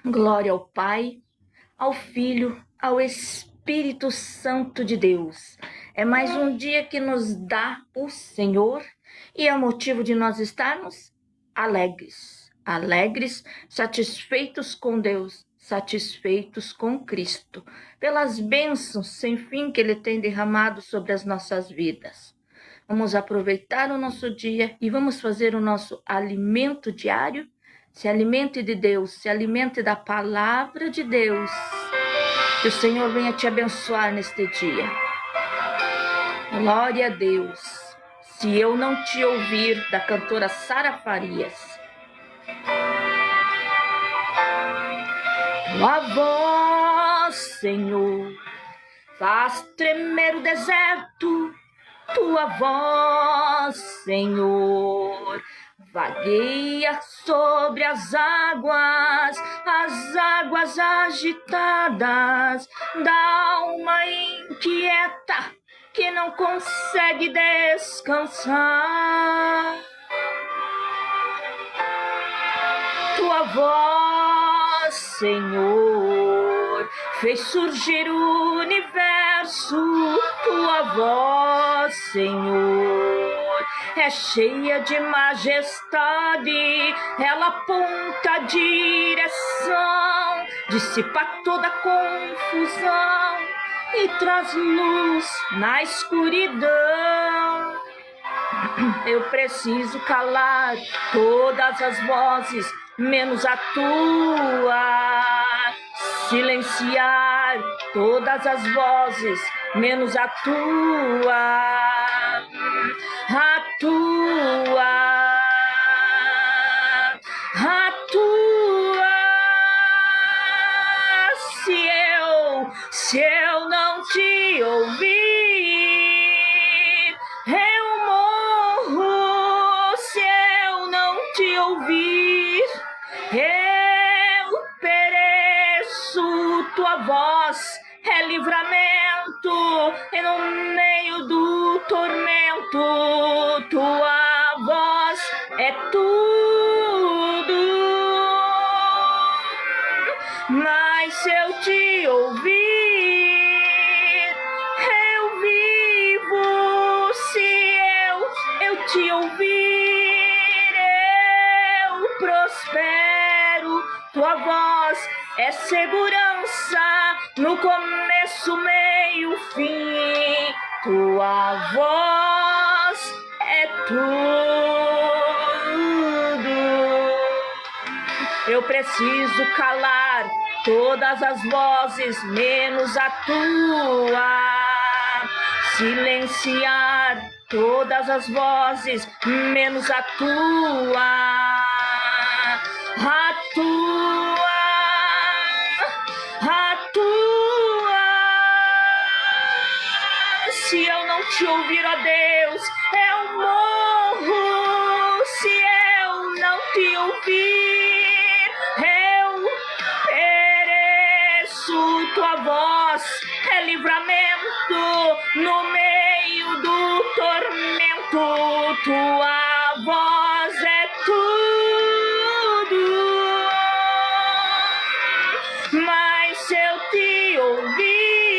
Glória ao Pai, ao Filho, ao Espírito Santo de Deus. É mais um dia que nos dá o Senhor e é motivo de nós estarmos alegres, satisfeitos com Deus, satisfeitos com Cristo, pelas bênçãos sem fim que Ele tem derramado sobre as nossas vidas. Vamos aproveitar o nosso dia e vamos fazer o nosso alimento diário. Se alimente de Deus, se alimente da palavra de Deus. Que o Senhor venha te abençoar neste dia. Glória a Deus. Se eu não te ouvir, da cantora Sara Farias. Tua voz, Senhor, faz tremer o deserto. Tua voz, Senhor, vagueia sobre as águas agitadas da alma inquieta que não consegue descansar. Tua voz, Senhor, fez surgir o universo. Tua voz, Senhor, é cheia de majestade. Ela aponta a direção, dissipa toda a confusão e traz luz na escuridão. Eu preciso calar todas as vozes, menos a tua. Silenciar todas as vozes, menos a tua. A tua. A tua. Se eu não te ouvir, eu morro. Se eu não te ouvir, eu pereço. Tua voz é livramento e no meio do tormento. Tua voz é tudo. Mas se eu te ouvir, eu vivo. Se eu te ouvir, eu prospero. Tua voz é segurança no começo, meio, fim. Tua voz é tudo. Eu preciso calar todas as vozes, menos a tua. Silenciar todas as vozes, menos a tua. A tua. A tua. Se eu não te ouvir, ó Deus, eu morro. Se eu não te ouvir, eu pereço. Tua voz é livramento no meio do tormento. Tua voz é tudo. Mas se eu te ouvir,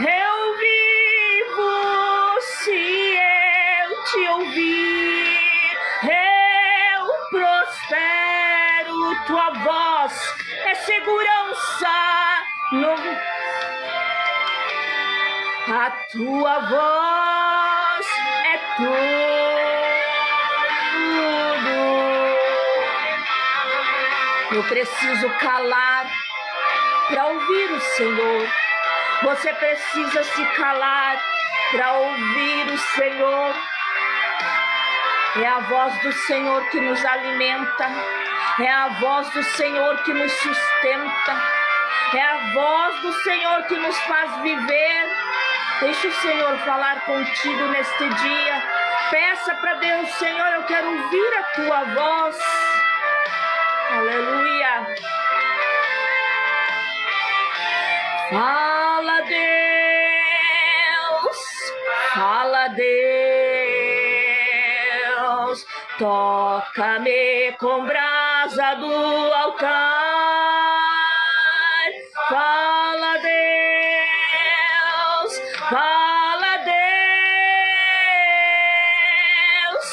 eu vivo. Se eu te ouvir, eu prospero. Tua voz é segurança a tua voz é tudo. Eu preciso calar para ouvir o Senhor. Você precisa se calar para ouvir o Senhor. É a voz do Senhor que nos alimenta. É a voz do Senhor que nos sustenta. É a voz do Senhor que nos faz viver. Deixa o Senhor falar contigo neste dia. Peça para Deus: Senhor, eu quero ouvir a tua voz. Aleluia. Fala, Deus. Fala, Deus. Toca-me com braços brasa do altar. Fala, Deus, fala, Deus,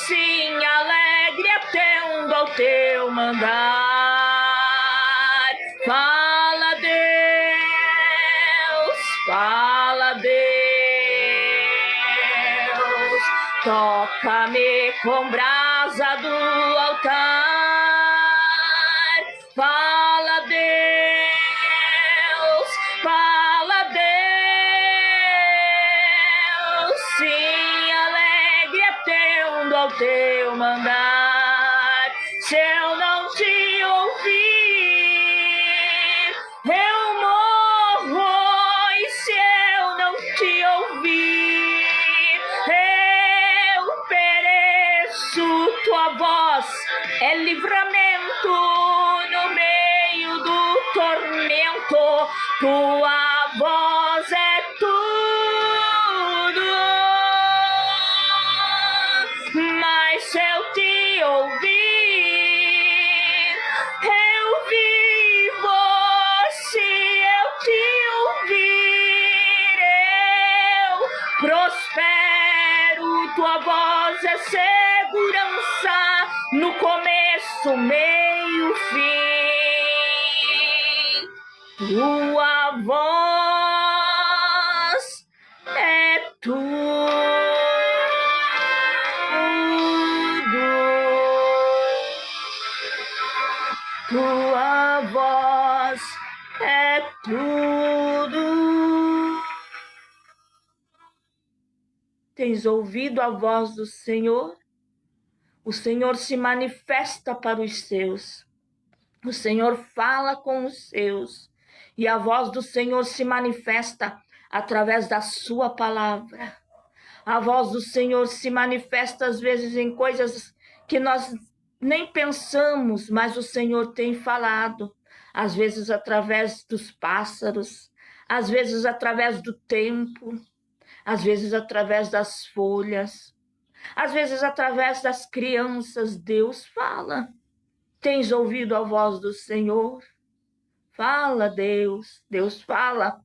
sim, alegre atendo ao teu mandar. Fala, Deus, fala, Deus, toca-me com brasa do altar. Fala, Deus, fala, Deus, sim, alegre atendo ao teu mandar. Se eu não te ouvir, eu morro, e se eu não te ouvir, eu pereço. Tua voz é livramento no meio do tormento, tua voz é tudo. Mas se eu te ouvir, eu vivo. Se eu te ouvir, eu prospero. Tua voz é segurança no começo, meio, fim. Tua voz é tudo. Tua voz é tudo. Tens ouvido a voz do Senhor? O Senhor se manifesta para os seus. O Senhor fala com os seus. E a voz do Senhor se manifesta através da sua palavra. A voz do Senhor se manifesta às vezes em coisas que nós nem pensamos, mas o Senhor tem falado. Às vezes através dos pássaros, às vezes através do tempo, às vezes através das folhas, às vezes através das crianças. Deus fala. Tens ouvido a voz do Senhor? Fala, Deus. Deus fala.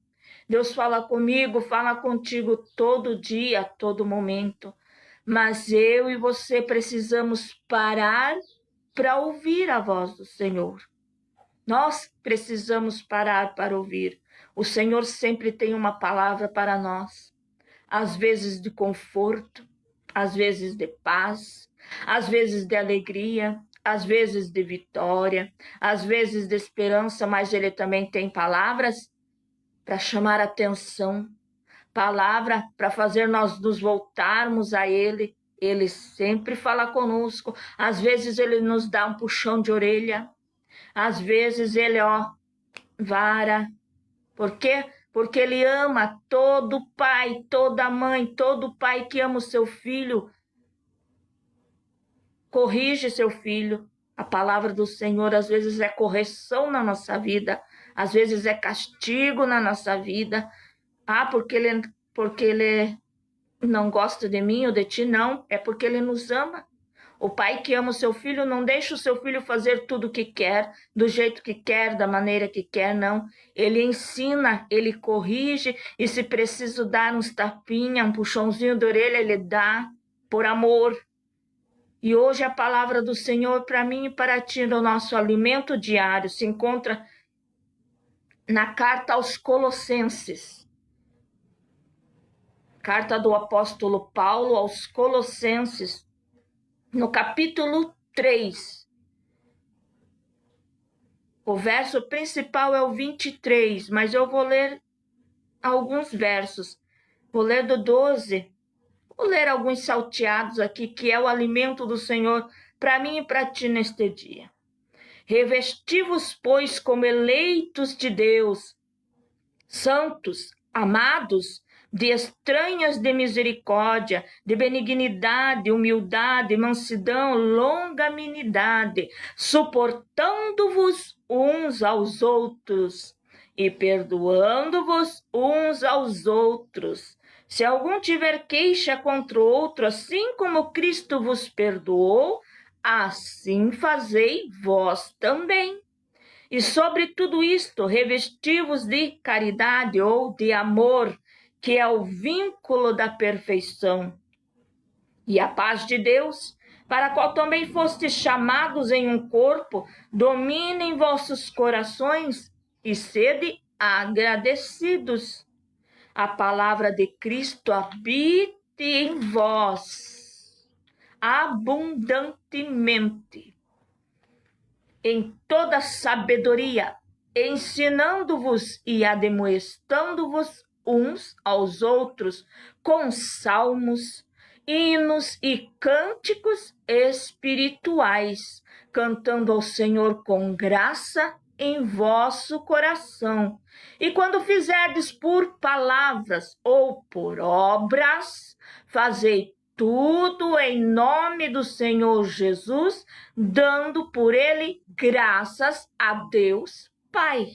Deus fala comigo, fala contigo todo dia, a todo momento. Mas eu e você precisamos parar para ouvir a voz do Senhor. Nós precisamos parar para ouvir. O Senhor sempre tem uma palavra para nós. Às vezes de conforto, às vezes de paz, às vezes de alegria, às vezes de vitória, às vezes de esperança, mas Ele também tem palavras para chamar a atenção, palavra para fazer nós nos voltarmos a Ele. Ele sempre fala conosco. Às vezes Ele nos dá um puxão de orelha, às vezes Ele, vara. Por quê? Porque Ele ama. Todo pai, toda mãe, todo pai que ama o seu filho, corrige seu filho. A palavra do Senhor às vezes é correção na nossa vida, às vezes é castigo na nossa vida. Porque ele não gosta de mim ou de ti? Não, é porque Ele nos ama. O pai que ama o seu filho não deixa o seu filho fazer tudo o que quer, do jeito que quer, da maneira que quer, não. Ele ensina, Ele corrige, e se preciso dar uns tapinha, um puxãozinho de orelha, Ele dá por amor. E hoje a palavra do Senhor para mim e para ti, no nosso alimento diário, se encontra na carta aos Colossenses. Carta do apóstolo Paulo aos Colossenses, no capítulo 3. O verso principal é o 23, mas eu vou ler alguns versos. Vou ler do 12. Vou ler alguns salteados aqui, que é o alimento do Senhor para mim e para ti neste dia. Revesti-vos, pois, como eleitos de Deus, santos, amados, de estranhas de misericórdia, de benignidade, humildade, mansidão, longanimidade, suportando-vos uns aos outros e perdoando-vos uns aos outros. Se algum tiver queixa contra o outro, assim como Cristo vos perdoou, assim fazei vós também. E sobre tudo isto, revesti-vos de caridade ou de amor, que é o vínculo da perfeição. E a paz de Deus, para a qual também fostes chamados em um corpo, domine em vossos corações e sede agradecidos. A palavra de Cristo habite em vós abundantemente, em toda sabedoria, ensinando-vos e admoestando-vos uns aos outros com salmos, hinos e cânticos espirituais, cantando ao Senhor com graça em vosso coração. E quando fizerdes por palavras ou por obras, fazei tudo em nome do Senhor Jesus, dando por ele graças a Deus Pai.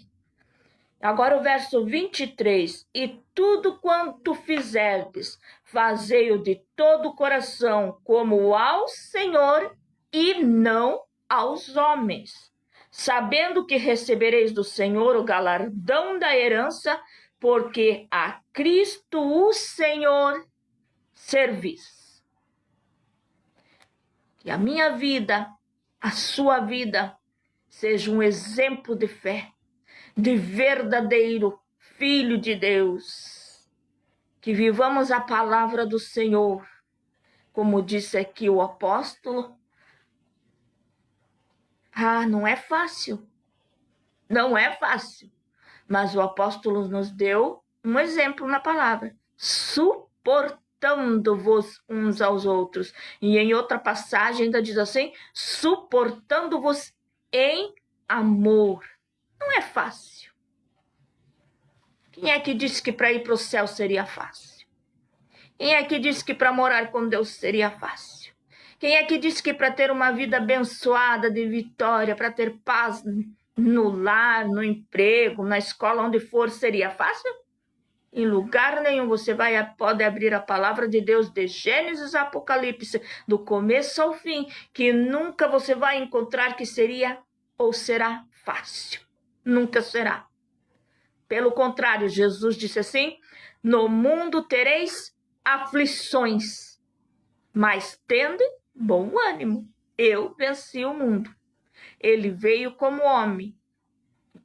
Agora o verso 23. E tudo quanto fizerdes, fazei-o de todo o coração, como ao Senhor e não aos homens, sabendo que recebereis do Senhor o galardão da herança, porque a Cristo o Senhor servis. Que a minha vida, a sua vida, seja um exemplo de fé, de verdadeiro Filho de Deus. Que vivamos a palavra do Senhor, como disse aqui o apóstolo. Não é fácil, não é fácil, mas o apóstolo nos deu um exemplo na palavra, suportando-vos uns aos outros. E em outra passagem ainda diz assim, suportando-vos em amor. Não é fácil. Quem é que disse que para ir para o céu seria fácil? Quem é que disse que para morar com Deus seria fácil? Quem é que disse que para ter uma vida abençoada de vitória, para ter paz no lar, no emprego, na escola, onde for, seria fácil? Em lugar nenhum você pode abrir a palavra de Deus de Gênesis a Apocalipse, do começo ao fim, que nunca você vai encontrar que seria ou será fácil. Nunca será. Pelo contrário, Jesus disse assim, no mundo tereis aflições, mas tende bom ânimo. Eu venci o mundo. Ele veio como homem,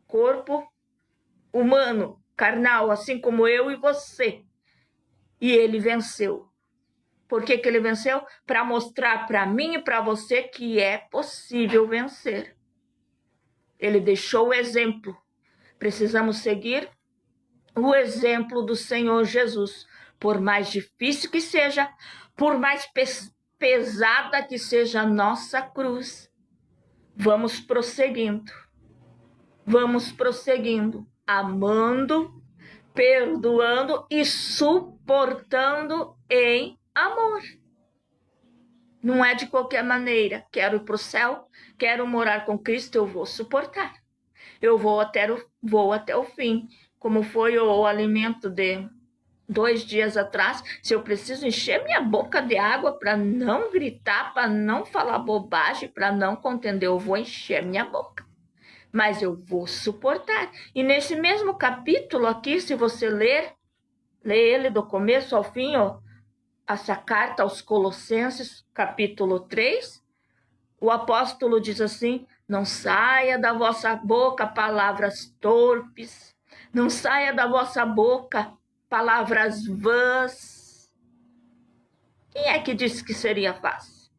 corpo humano, carnal, assim como eu e você. E ele venceu. Por que ele venceu? Para mostrar para mim e para você que é possível vencer. Ele deixou o exemplo. Precisamos seguir o exemplo do Senhor Jesus. Por mais difícil que seja, por mais pesada que seja a nossa cruz, vamos prosseguindo, amando, perdoando e suportando em amor. Não é de qualquer maneira, quero ir para o céu, quero morar com Cristo, eu vou suportar. Eu vou até o fim, como foi o alimento de 2 dias atrás, se eu preciso encher minha boca de água para não gritar, para não falar bobagem, para não contender, eu vou encher minha boca. Mas eu vou suportar. E nesse mesmo capítulo aqui, se você lê ele do começo ao fim, essa carta aos Colossenses, capítulo 3, o apóstolo diz assim, não saia da vossa boca palavras torpes, não saia da vossa boca palavras vãs. Quem é que disse que seria fácil?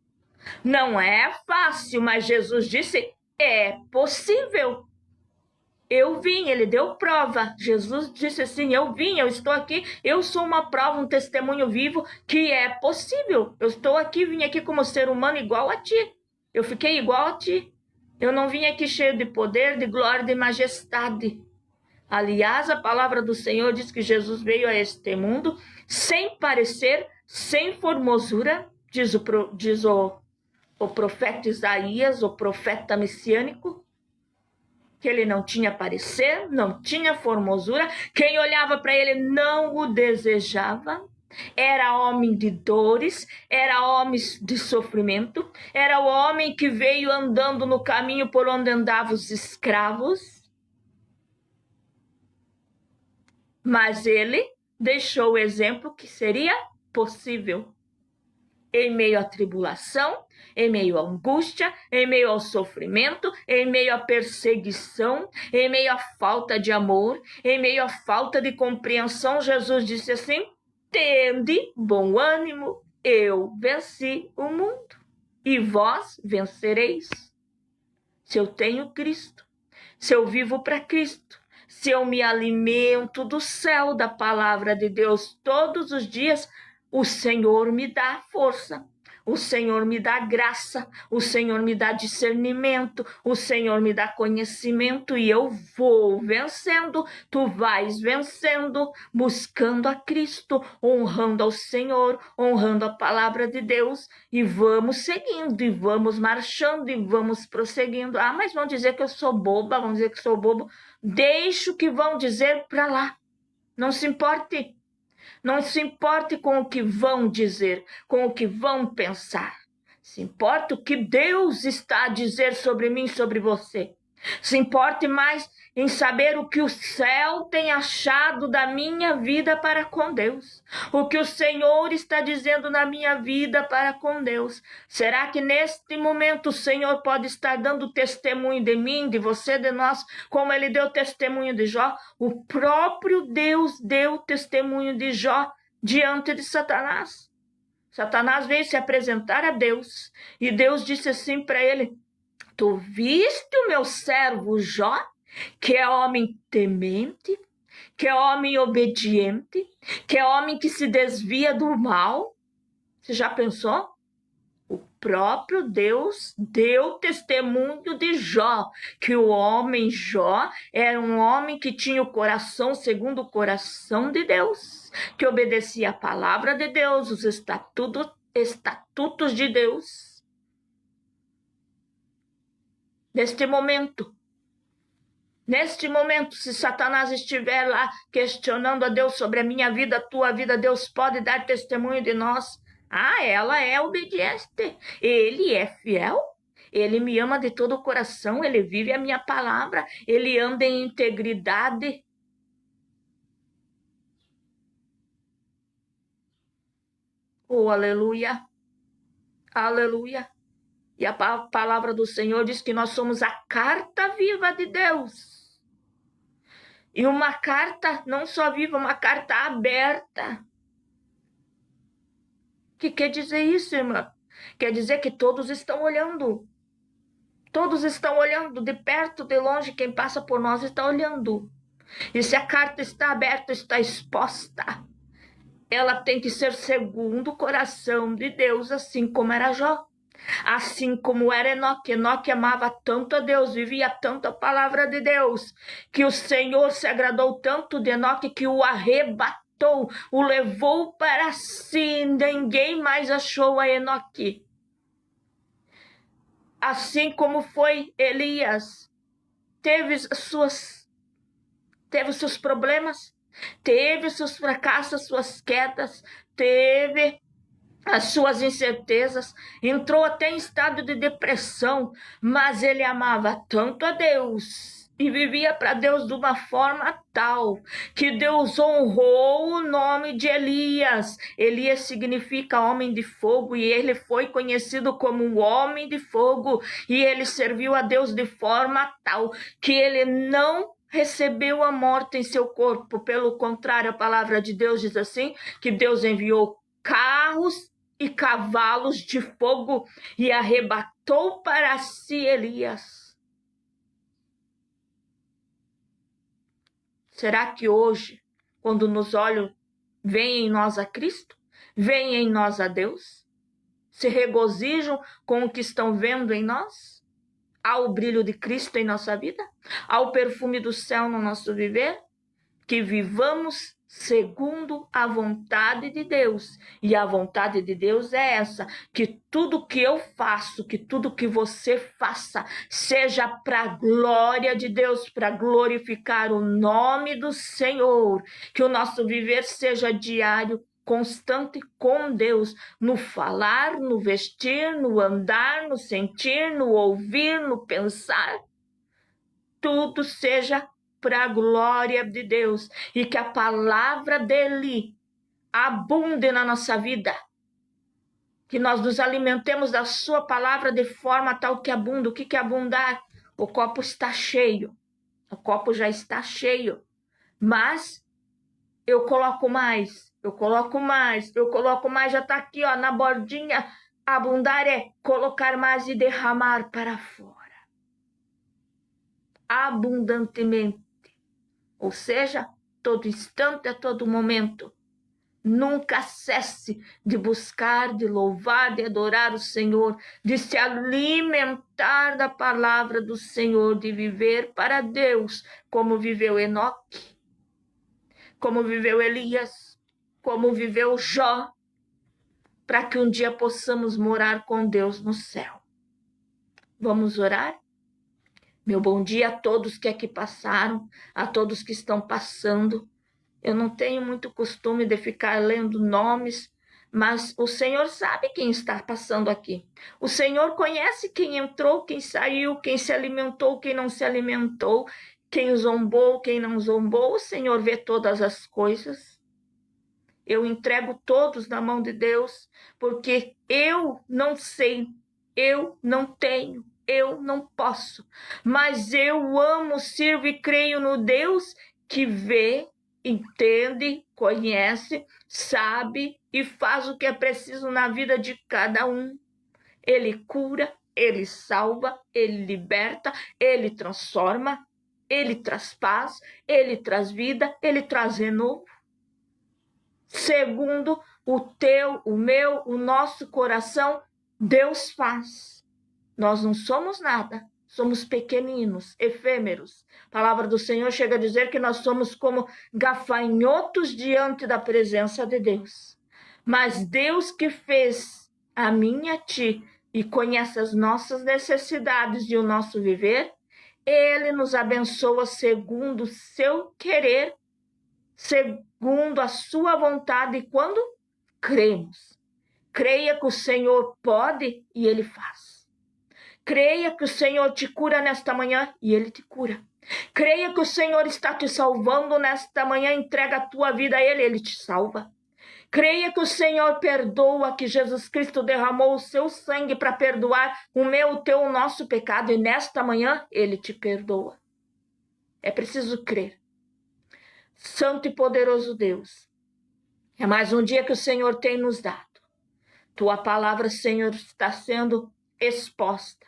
Não é fácil, mas Jesus disse, é possível. Eu vim, ele deu prova. Jesus disse assim, eu vim, eu estou aqui, eu sou uma prova, um testemunho vivo que é possível. Eu estou aqui, vim aqui como ser humano igual a ti. Eu fiquei igual a ti. Eu não vim aqui cheio de poder, de glória, de majestade. Aliás, a palavra do Senhor diz que Jesus veio a este mundo sem parecer, sem formosura, diz o profeta Isaías, o profeta messiânico, que ele não tinha parecer, não tinha formosura, quem olhava para ele não o desejava, Era homem de dores, era homem de sofrimento, era o homem que veio andando no caminho por onde andavam os escravos. Mas ele deixou o exemplo que seria possível. Em meio à tribulação, em meio à angústia, em meio ao sofrimento, em meio à perseguição, em meio à falta de amor, em meio à falta de compreensão, Jesus disse assim: tende bom ânimo, eu venci o mundo e vós vencereis. Se eu tenho Cristo, se eu vivo para Cristo, se eu me alimento do céu, da palavra de Deus todos os dias, o Senhor me dá força, o Senhor me dá graça, o Senhor me dá discernimento, o Senhor me dá conhecimento e eu vou vencendo, tu vais vencendo, buscando a Cristo, honrando ao Senhor, honrando a palavra de Deus e vamos seguindo, e vamos marchando, e vamos prosseguindo. Ah, mas vão dizer que eu sou boba, vão dizer que sou bobo. Deixa o que vão dizer para lá, não se importe. Não se importe com o que vão dizer, com o que vão pensar. Se importa o que Deus está a dizer sobre mim, sobre você. Se importe mais em saber o que o céu tem achado da minha vida para com Deus. O que o Senhor está dizendo na minha vida para com Deus. Será que neste momento o Senhor pode estar dando testemunho de mim, de você, de nós, como ele deu testemunho de Jó? O próprio Deus deu testemunho de Jó diante de Satanás. Satanás veio se apresentar a Deus e Deus disse assim para ele: tu viste o meu servo Jó, que é homem temente, que é homem obediente, que é homem que se desvia do mal? Você já pensou? O próprio Deus deu testemunho de Jó, que o homem Jó era um homem que tinha o coração segundo o coração de Deus, que obedecia a palavra de Deus, os estatutos de Deus. Neste momento, se Satanás estiver lá questionando a Deus sobre a minha vida, a tua vida, Deus pode dar testemunho de nós. Ah, ela é obediente, ele é fiel, ele me ama de todo o coração, ele vive a minha palavra, ele anda em integridade. Oh, aleluia, aleluia. E a palavra do Senhor diz que nós somos a carta viva de Deus. E uma carta não só viva, uma carta aberta. O que quer dizer isso, irmã? Quer dizer que todos estão olhando. Todos estão olhando, de perto, de longe, quem passa por nós está olhando. E se a carta está aberta, está exposta, ela tem que ser segundo o coração de Deus, assim como era Jó. Assim como era Enoque. Enoque amava tanto a Deus, vivia tanto a palavra de Deus, que o Senhor se agradou tanto de Enoque que o arrebatou, o levou para si, ninguém mais achou a Enoque. Assim como foi Elias, teve os seus problemas, teve os seus fracassos, as suas quedas, teve as suas incertezas, entrou até em estado de depressão, mas ele amava tanto a Deus e vivia para Deus de uma forma tal que Deus honrou o nome de Elias. Elias significa homem de fogo e ele foi conhecido como um homem de fogo e ele serviu a Deus de forma tal que ele não recebeu a morte em seu corpo. Pelo contrário, a palavra de Deus diz assim, que Deus enviou carros e cavalos de fogo e arrebatou para si Elias. Será que hoje, quando nos olham, vem em nós a Cristo? Vem em nós a Deus? Se regozijam com o que estão vendo em nós? Há o brilho de Cristo em nossa vida? Há o perfume do céu no nosso viver? Que vivamos segundo a vontade de Deus. E a vontade de Deus é essa, que tudo que eu faço, que tudo que você faça, seja para a glória de Deus, para glorificar o nome do Senhor. Que o nosso viver seja diário constante com Deus, no falar, no vestir, no andar, no sentir, no ouvir, no pensar. Tudo seja para a glória de Deus e que a palavra dele abunde na nossa vida. Que nós nos alimentemos da sua palavra de forma tal que abunda. O que é abundar? O copo está cheio. O copo já está cheio. Mas eu coloco mais, eu coloco mais, eu coloco mais. Já está aqui, ó, na bordinha. Abundar é colocar mais e derramar para fora. Abundantemente. Ou seja, todo instante, a todo momento. Nunca cesse de buscar, de louvar, de adorar o Senhor, de se alimentar da palavra do Senhor, de viver para Deus, como viveu Enoque, como viveu Elias, como viveu Jó, para que um dia possamos morar com Deus no céu. Vamos orar? Meu bom dia a todos que aqui passaram, a todos que estão passando. Eu não tenho muito costume de ficar lendo nomes, mas o Senhor sabe quem está passando aqui. O Senhor conhece quem entrou, quem saiu, quem se alimentou, quem não se alimentou, quem zombou, quem não zombou. O Senhor vê todas as coisas. Eu entrego todos na mão de Deus, porque eu não sei, eu não tenho, eu não posso. Mas eu amo, sirvo e creio no Deus que vê, entende, conhece, sabe e faz o que é preciso na vida de cada um. Ele cura, ele salva, ele liberta, ele transforma, ele traz paz, ele traz vida, ele traz renovo. Segundo o teu, o meu, o nosso coração, Deus faz. Nós não somos nada. Somos pequeninos, efêmeros. A palavra do Senhor chega a dizer que nós somos como gafanhotos diante da presença de Deus. Mas Deus que fez a mim e a ti e conhece as nossas necessidades e o nosso viver, Ele nos abençoa segundo o seu querer, segundo a sua vontade, e quando cremos. Creia que o Senhor pode e Ele faz. Creia que o Senhor te cura nesta manhã e Ele te cura. Creia que o Senhor está te salvando nesta manhã, entrega a tua vida a Ele, Ele te salva. Creia que o Senhor perdoa, que Jesus Cristo derramou o seu sangue para perdoar o meu, o teu, o nosso pecado, e nesta manhã Ele te perdoa. É preciso crer. Santo e poderoso Deus, é mais um dia que o Senhor tem nos dado. Tua palavra, Senhor, está sendo exposta.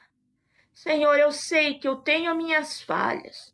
Senhor, eu sei que eu tenho minhas falhas,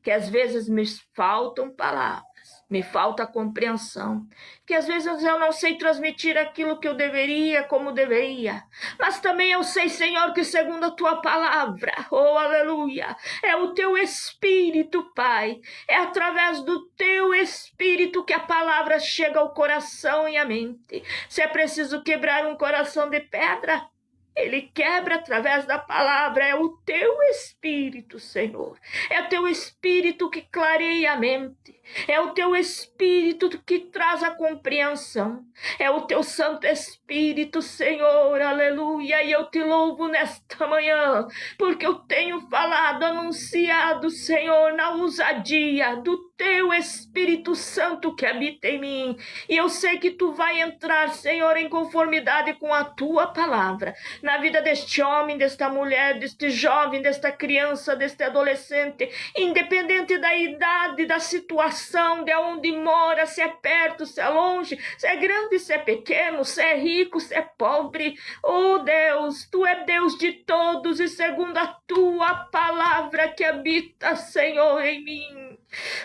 que às vezes me faltam palavras, me falta compreensão, que às vezes eu não sei transmitir aquilo que eu deveria, como deveria, mas também eu sei, Senhor, que segundo a tua palavra, oh aleluia, é o teu Espírito, Pai, é através do teu Espírito que a palavra chega ao coração e à mente. Se é preciso quebrar um coração de pedra, Ele quebra através da palavra. É o teu Espírito, Senhor. É o teu Espírito que clareia a mente. É o teu Espírito que traz a compreensão. É o teu Santo Espírito, Senhor. Aleluia. E eu te louvo nesta manhã, porque eu tenho falado, anunciado, Senhor, na ousadia do teu Espírito Santo que habita em mim. E eu sei que tu vai entrar, Senhor, em conformidade com a tua palavra, na vida deste homem, desta mulher, deste jovem, desta criança, deste adolescente, independente da idade, da situação, de onde mora, se é perto, se é longe, se é grande, se é pequeno, se é rico, se é pobre. Oh Deus, tu é Deus de todos, e segundo a tua palavra que habita, Senhor, em mim.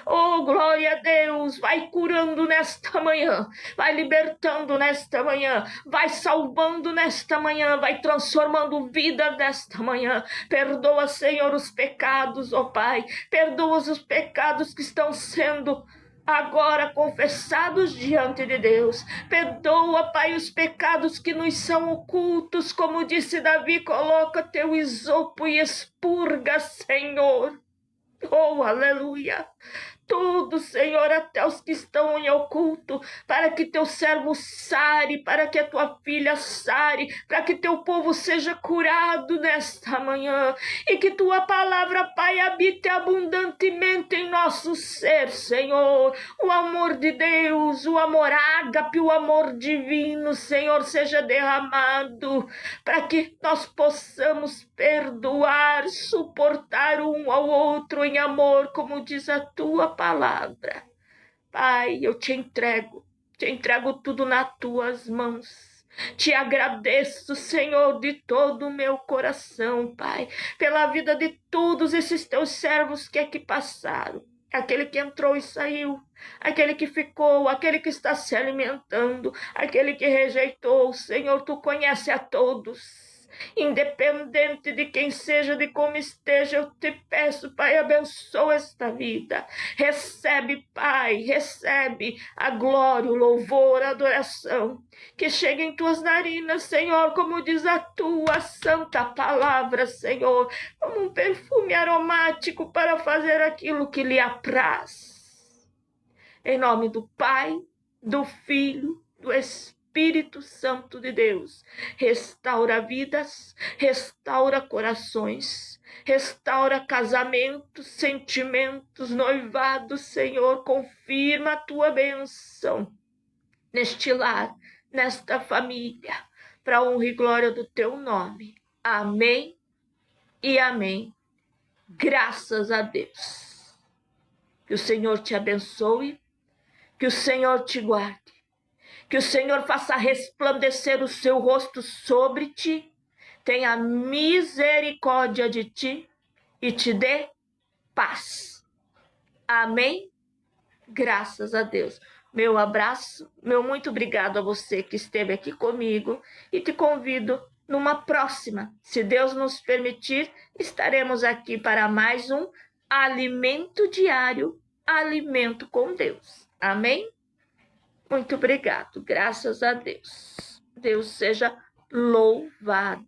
Oh, glória a Deus, vai curando nesta manhã, vai libertando nesta manhã, vai salvando nesta manhã, vai transformando vida nesta manhã. Perdoa, Senhor, os pecados, ó Pai, perdoa os pecados que estão sendo agora confessados diante de Deus. Perdoa, Pai, os pecados que nos são ocultos, como disse Davi, coloca teu isopo e expurga, Senhor. Oh, aleluia! tudo, Senhor, até os que estão em oculto, para que teu servo sare, para que a tua filha sare, para que teu povo seja curado nesta manhã, e que tua palavra, Pai, habite abundantemente em nosso ser, Senhor. O amor de Deus, o amor ágape, o amor divino, Senhor, seja derramado, para que nós possamos perdoar, suportar um ao outro em amor, como diz a tua palavra. Pai, eu te entrego tudo nas tuas mãos. Te agradeço, Senhor, de todo o meu coração, Pai, pela vida de todos esses teus servos que aqui passaram. Aquele que entrou e saiu, aquele que ficou, aquele que está se alimentando, aquele que rejeitou. Senhor, tu conhece a todos. Independente de quem seja, de como esteja, eu te peço, Pai, abençoa esta vida. Recebe, Pai, recebe a glória, o louvor, a adoração. Que chegue em tuas narinas, Senhor, como diz a tua santa palavra, Senhor, como um perfume aromático para fazer aquilo que lhe apraz. Em nome do Pai, do Filho, do Espírito Santo de Deus, restaura vidas, restaura corações, restaura casamentos, sentimentos, noivados, Senhor, confirma a tua bênção neste lar, nesta família, para a honra e glória do teu nome. Amém e amém. Graças a Deus. Que o Senhor te abençoe, que o Senhor te guarde, que o Senhor faça resplandecer o seu rosto sobre ti, tenha misericórdia de ti e te dê paz. Amém? Graças a Deus. Meu abraço, meu muito obrigado a você que esteve aqui comigo e te convido numa próxima. Se Deus nos permitir, estaremos aqui para mais um Alimento Diário, Alimento com Deus. Amém? Muito obrigado, graças a Deus. Deus seja louvado.